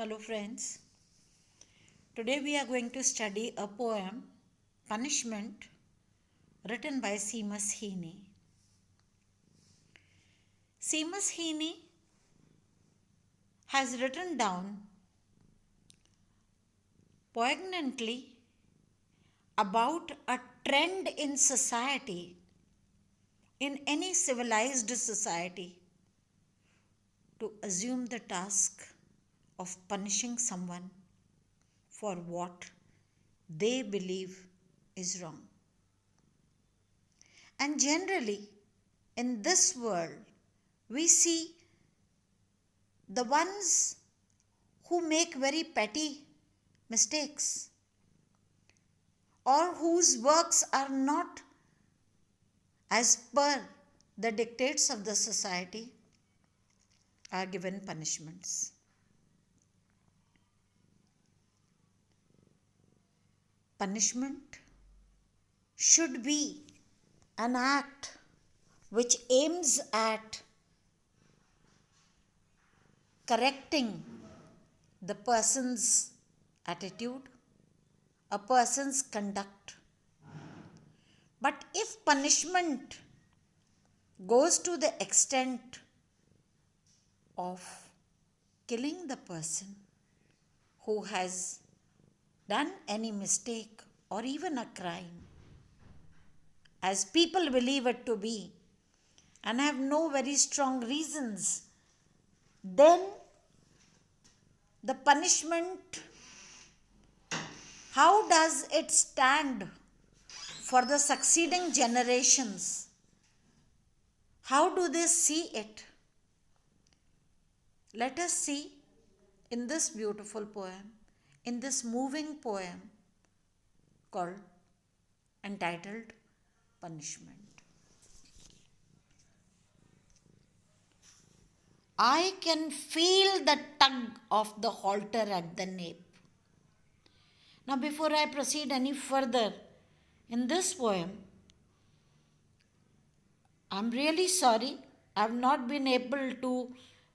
Hello friends. Today we are going to study a poem, Punishment, written by Seamus Heaney. Seamus Heaney has written down poignantly about a trend in society, in any civilized society, to assume the task of punishing someone for what they believe is wrong. And generally, in this world, we see the ones who make very petty mistakes or whose works are not as per the dictates of the society are given punishments. Punishment should be an act which aims at correcting the person's attitude, a person's conduct. But if punishment goes to the extent of killing the person who has done any mistake or even a crime, as people believe it to be, and have no very strong reasons, then the punishment, how does it stand for the succeeding generations? How do they see it? Let us see in this beautiful poem, in this moving poem entitled Punishment. I can feel the tug of the halter at the nape. Now, before I proceed any further in this poem, I'm really sorry I have not been able to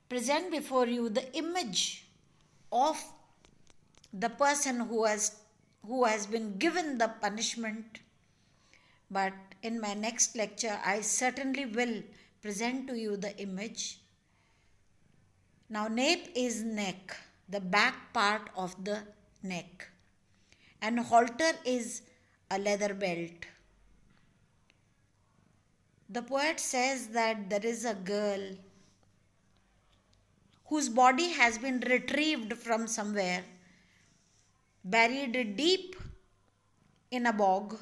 present before you the image of the person who has been given the punishment. But in my next lecture, I certainly will present to you the image. Now, nape is neck, the back part of the neck, and halter is a leather belt. The poet says that there is a girl whose body has been retrieved from somewhere, buried deep in a bog.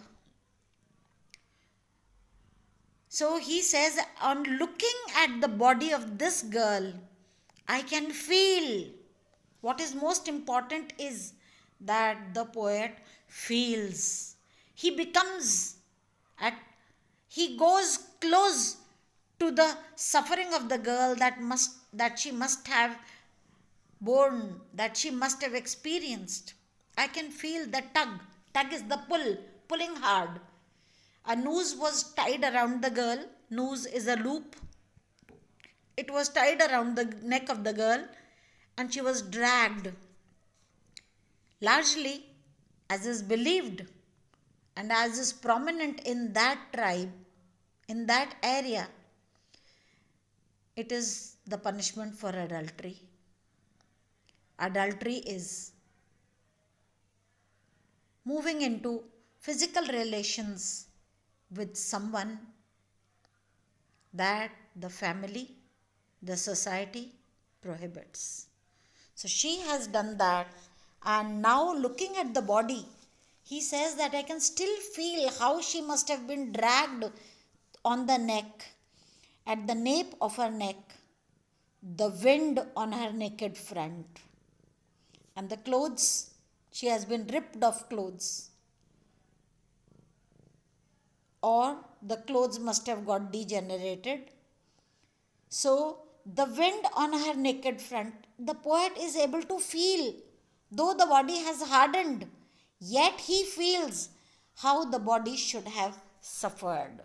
So he says, on looking at the body of this girl, I can feel. What is most important is that the poet feels. He goes close to the suffering of the girl that she must have borne, that she must have experienced. I can feel the tug. Tug is the pulling hard. A noose was tied around the girl. Noose is a loop. It was tied around the neck of the girl and she was dragged. Largely, as is believed and as is prominent in that tribe, in that area, it is the punishment for adultery. Adultery is moving into physical relations with someone that the family, the society prohibits. So she has done that, and now looking at the body, he says that I can still feel how she must have been dragged on the neck, at the nape of her neck, the wind on her naked front, and the clothes, she has been ripped of clothes, or the clothes must have got degenerated. So the wind on her naked front, the poet is able to feel, though the body has hardened, yet he feels how the body should have suffered.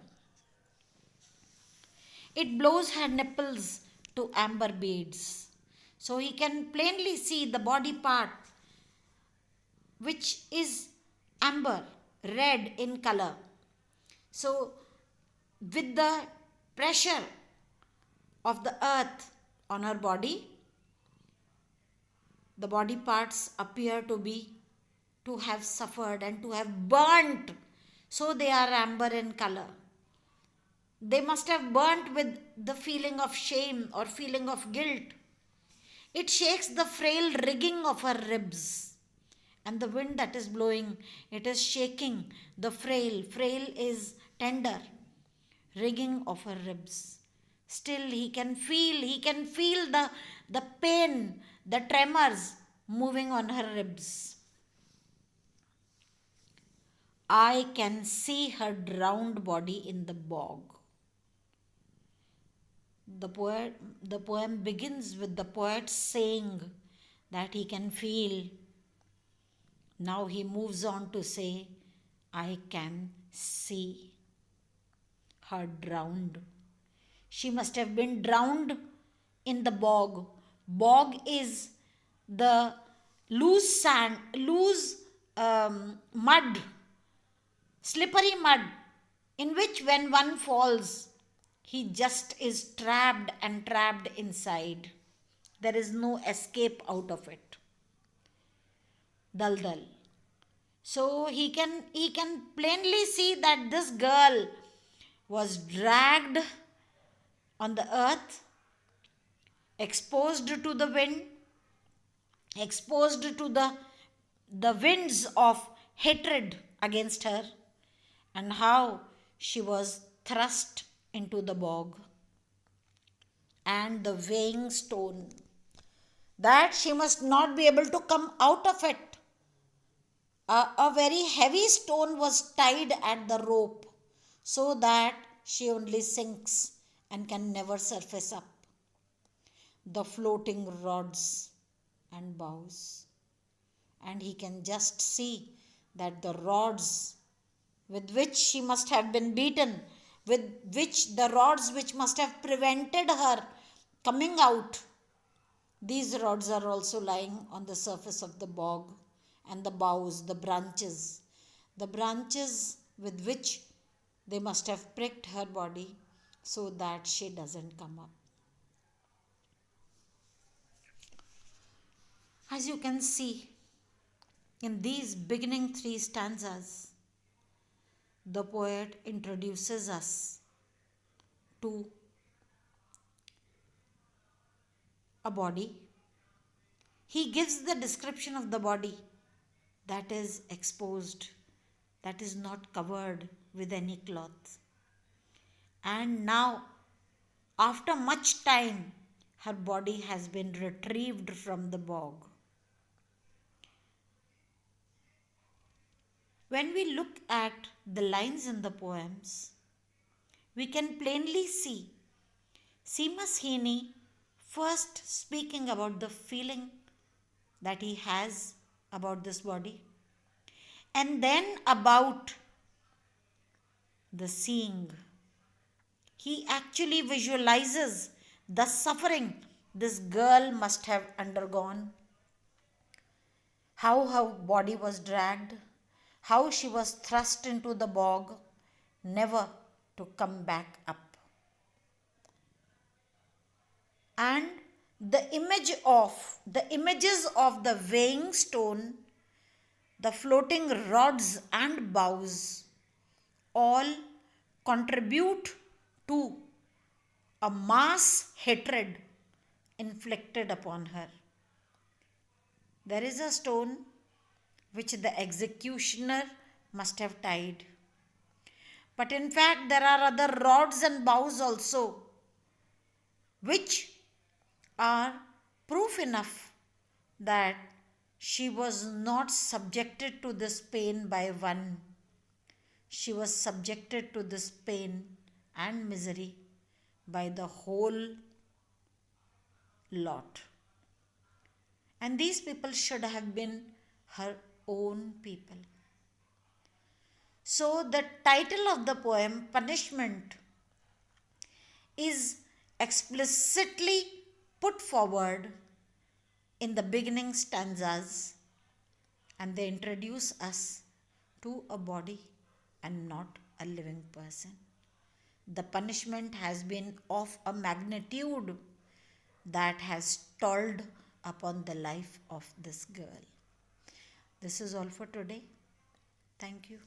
It blows her nipples to amber beads. So he can plainly see the body part which is amber, red in color. So, with the pressure of the earth on her body, the body parts appear to have suffered and to have burnt. So they are amber in color. They must have burnt with the feeling of shame or feeling of guilt. It shakes the frail rigging of her ribs. And the wind that is blowing, it is shaking the frail is tender, rigging of her ribs. Still he can feel the pain, the tremors moving on her ribs. I can see her drowned body in the bog. The poem begins with the poet saying that he can feel. Now he moves on to say, I can see her drowned. She must have been drowned in the bog. Bog is the loose sand, loose mud, slippery mud, in which when one falls, he just is trapped and trapped inside. There is no escape out of it. Dal. So he can plainly see that this girl was dragged on the earth, exposed to the wind, exposed to the winds of hatred against her, and how she was thrust into the bog and the weighing stone, that she must not be able to come out of it. A very heavy stone was tied at the rope so that she only sinks and can never surface up. The floating rods and boughs. And he can just see that the rods with which she must have been beaten, with which the rods which must have prevented her coming out, these rods are also lying on the surface of the bog, and the boughs, the branches with which they must have pricked her body so that she doesn't come up. As you can see, in these beginning 3 stanzas, the poet introduces us to a body. He gives the description of the body that is exposed, that is not covered with any cloth. And now, after much time, her body has been retrieved from the bog. When we look at the lines in the poems, we can plainly see Seamus Heaney first speaking about the feeling that he has about this body, and then about the seeing. He actually visualizes the suffering this girl must have undergone, how her body was dragged, how she was thrust into the bog, never to come back up. And the images of the weighing stone, the floating rods and boughs, all contribute to a mass hatred inflicted upon her. There is a stone which the executioner must have tied. But in fact, there are other rods and boughs also, which are proof enough that she was not subjected to this pain by one. She was subjected to this pain and misery by the whole lot. And these people should have been her own people. So the title of the poem, Punishment, is explicitly put forward in the beginning stanzas, and they introduce us to a body and not a living person. The punishment has been of a magnitude that has told upon the life of this girl. This is all for today. Thank you.